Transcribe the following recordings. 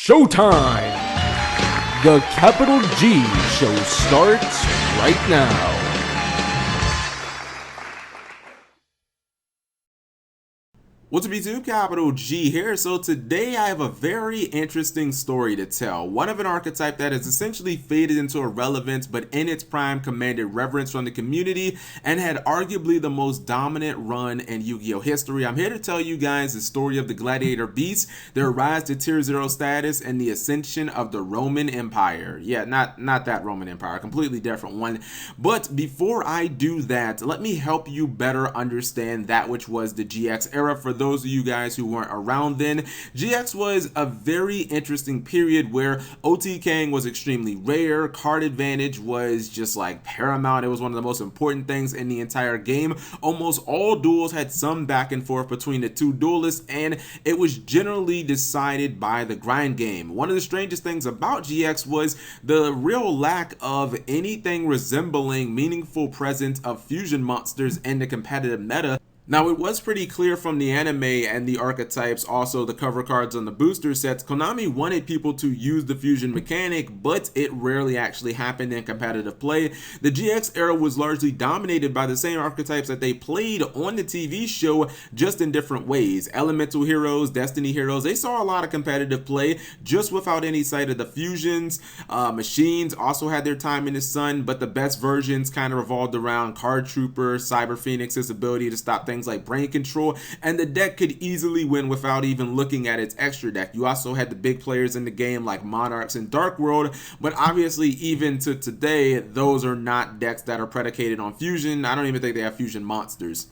Showtime! The Capital G show starts right now. What's up YouTube, Capital G here. So today I have a very interesting story to tell. One of an archetype that has essentially faded into irrelevance, but in its prime commanded reverence from the community and had arguably the most dominant run in Yu-Gi-Oh history. I'm here to tell you guys the story of the Gladiator beasts, their rise to tier 0 status, and the ascension of the Roman Empire. Yeah, not that Roman Empire, a completely different one. But before I do that, let me help you better understand that which was the GX era. For those of you guys who weren't around then, GX was a very interesting period where OTKing was extremely rare, card advantage was just like paramount. It was one of the most important things in the entire game. Almost all duels had some back and forth between the two duelists, and it was generally decided by the grind game. One of the strangest things about GX was the real lack of anything resembling meaningful presence of fusion monsters in the competitive meta. Now, it was pretty clear from the anime and the archetypes, also the cover cards on the booster sets, Konami wanted people to use the fusion mechanic, but it rarely actually happened in competitive play. The GX era was largely dominated by the same archetypes that they played on the TV show, just in different ways. Elemental heroes, destiny heroes, they saw a lot of competitive play just without any sight of the fusions. Machines also had their time in the sun, but the best versions kind of revolved around Card Trooper, Cyber Phoenix's ability to stop things like brain control, and the deck could easily win without even looking at its extra deck. You also had the big players in the game like Monarchs and Dark World, but obviously even to today, those are not decks that are predicated on fusion. I don't even think they have fusion monsters.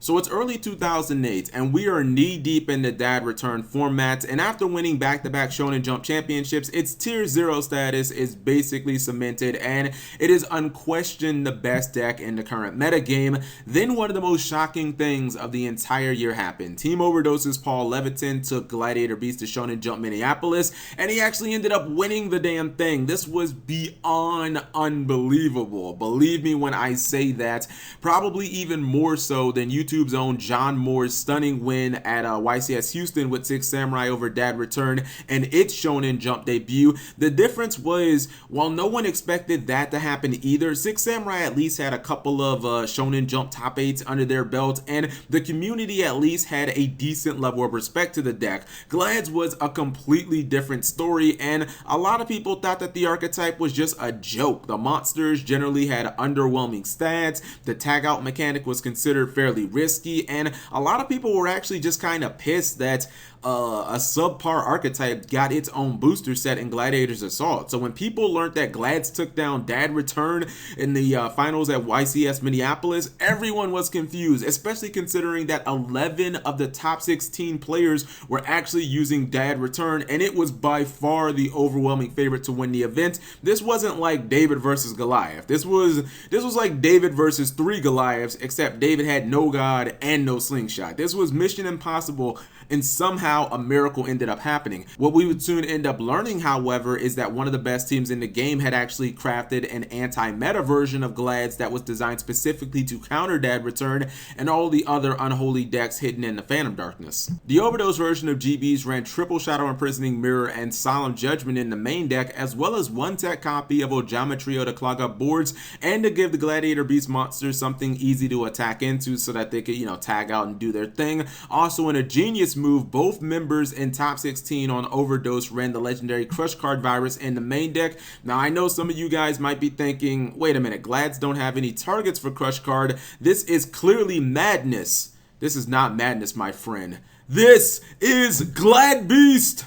So it's early 2008 and we are knee deep in the dad return format, and after winning back-to-back Shonen Jump championships, its tier 0 status is basically cemented and it is unquestioned the best deck in the current metagame. Then one of the most shocking things of the entire year happened. Team Overdose's Paul Leviton took Gladiator Beast to Shonen Jump Minneapolis, and he actually ended up winning the damn thing. This was beyond unbelievable. Believe me when I say that, probably even more so than YouTube's own John Moore's stunning win at YCS Houston with Six Samurai over Dad Return and its Shonen Jump debut. The difference was, while no one expected that to happen either, Six Samurai at least had a couple of Shonen Jump top 8s under their belt, and the community at least had a decent level of respect to the deck. Glad's was a completely different story, and a lot of people thought that the archetype was just a joke. The monsters generally had underwhelming stats, the tag out mechanic was considered fairly risky, and a lot of people were actually just kind of pissed that a subpar archetype got its own booster set in Gladiator's Assault. So when people learned that Glads took down Dad Return in the finals at YCS Minneapolis, everyone was confused, especially considering that 11 of the top 16 players were actually using Dad Return, and it was by far the overwhelming favorite to win the event. This wasn't like David versus Goliath. This was like David versus 3 Goliaths, except David had no god and no slingshot. This was Mission Impossible, and somehow a miracle ended up happening. What we would soon end up learning, however, is that one of the best teams in the game had actually crafted an anti-meta version of Glads that was designed specifically to counter Dad Return and all the other unholy decks hidden in the Phantom Darkness. The Overdose version of GBs ran triple Shadow Imprisoning Mirror and Solemn Judgment in the main deck, as well as one tech copy of Ojamatrio to clog up boards and to give the Gladiator Beast monsters something easy to attack into so that they could, tag out and do their thing. Also, in a genius move, both members in top 16 on Overdose ran the legendary Crush Card Virus in the main deck. Now, I know some of you guys might be thinking, wait a minute, Glads don't have any targets for Crush Card. This is clearly madness. This is not madness, my friend. This is Glad Beast!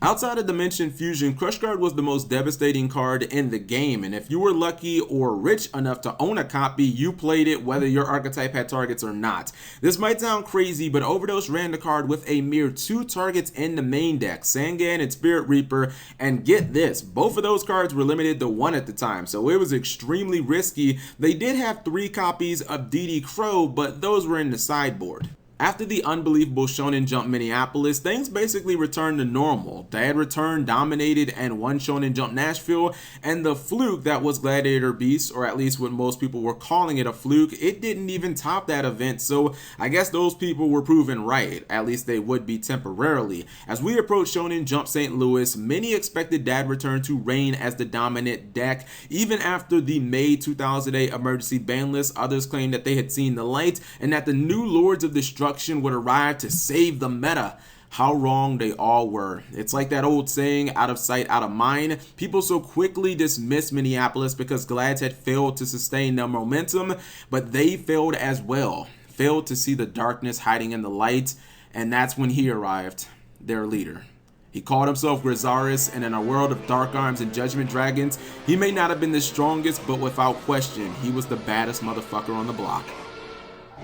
Outside of Dimension Fusion, Crush Card was the most devastating card in the game, and if you were lucky or rich enough to own a copy, you played it whether your archetype had targets or not. This might sound crazy, but Overdose ran the card with a mere 2 targets in the main deck, Sangan and Spirit Reaper, and get this, both of those cards were limited to 1 at the time, so it was extremely risky. They did have 3 copies of DD Crow, but those were in the sideboard. After the unbelievable Shonen Jump Minneapolis, things basically returned to normal. Dad returned, dominated, and won Shonen Jump Nashville, and the fluke that was Gladiator Beast, or at least what most people were calling it a fluke, it didn't even top that event, so I guess those people were proven right. At least they would be temporarily. As we approach Shonen Jump St. Louis, many expected Dad return to reign as the dominant deck. Even after the May 2008 emergency ban list, others claimed that they had seen the light, and that the new Lords of Destruction would arrive to save the meta. How wrong they all were. It's like that old saying, out of sight, out of mind. People so quickly dismissed Minneapolis because Glads had failed to sustain their momentum, but they failed as well. Failed to see the darkness hiding in the light, and that's when he arrived, their leader. He called himself Grizaris, and in a world of Dark Arms and Judgment Dragons, he may not have been the strongest, but without question, he was the baddest motherfucker on the block.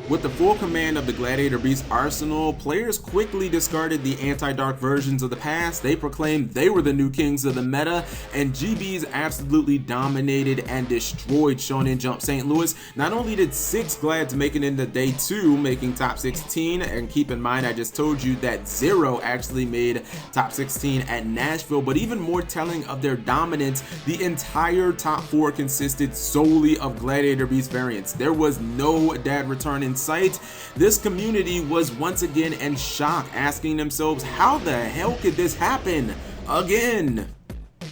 With the full command of the Gladiator Beast arsenal, players quickly discarded the anti-dark versions of the past. They proclaimed they were the new kings of the meta, and GBs absolutely dominated and destroyed Shonen Jump St. Louis. Not only did 6 Glads make it into day 2, making top 16, and keep in mind I just told you that 0 actually made top 16 at Nashville, but even more telling of their dominance, the entire top 4 consisted solely of Gladiator Beast variants. There was no Dad return in sight. This community was once again in shock, asking themselves, how the hell could this happen again?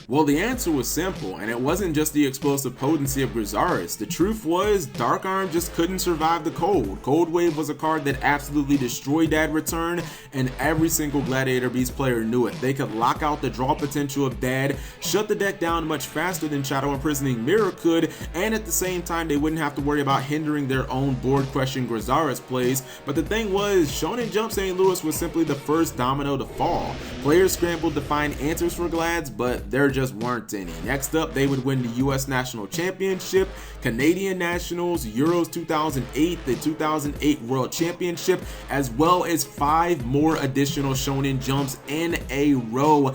Well, the answer was simple, and it wasn't just the explosive potency of Grizaris. The truth was, Dark Arm just couldn't survive the cold. Cold Wave was a card that absolutely destroyed Dad return, and every single Gladiator Beast player knew it. They could lock out the draw potential of Dad, shut the deck down much faster than Shadow Imprisoning Mirror could, and at the same time they wouldn't have to worry about hindering their own board-crushing Grizaris plays. But the thing was, Shonen Jump St. Louis was simply the first domino to fall. Players scrambled to find answers for Glads, but there just weren't any. Next up, they would win the US National Championship, Canadian Nationals, Euros 2008, the 2008 World Championship, as well as 5 more additional Shonen Jumps in a row.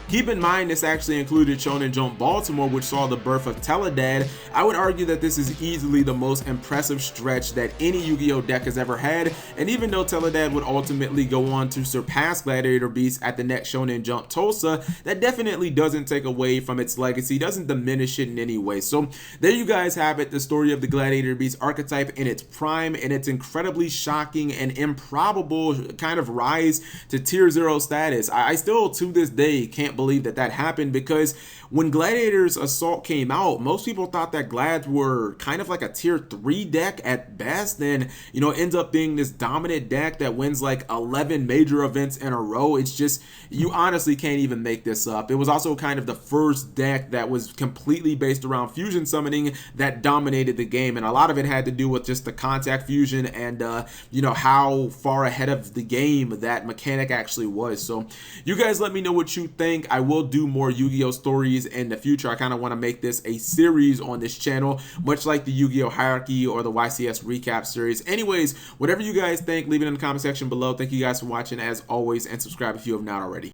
Keep in mind, this actually included Shonen Jump Baltimore, which saw the birth of Teledad. I would argue that this is easily the most impressive stretch that any Yu-Gi-Oh deck has ever had, and even though Teledad would ultimately go on to surpass Gladiator Beast at the next Shonen Jump Tulsa, that definitely doesn't take away from its legacy, doesn't diminish it in any way. So there you guys have it, the story of the Gladiator Beast archetype in its prime, and its incredibly shocking and improbable kind of rise to tier 0 status. I still to this day can't believe that happened, because when Gladiator's Assault came out, most people thought that Glads were kind of like a tier 3 deck at best, and you know, ends up being this dominant deck that wins like 11 major events in a row. It's just, you honestly can't even make this up. It was also kind of the first deck that was completely based around fusion summoning that dominated the game, and a lot of it had to do with just the contact fusion and you know, how far ahead of the game that mechanic actually was. So you guys let me know what you think. I will do more Yu-Gi-Oh stories in the future. I kind of want to make this a series on this channel, much like the Yu-Gi-Oh hierarchy or the YCS recap series. Anyways, whatever you guys think, leave it in the comment section below. Thank you guys for watching as always, and subscribe if you have not already.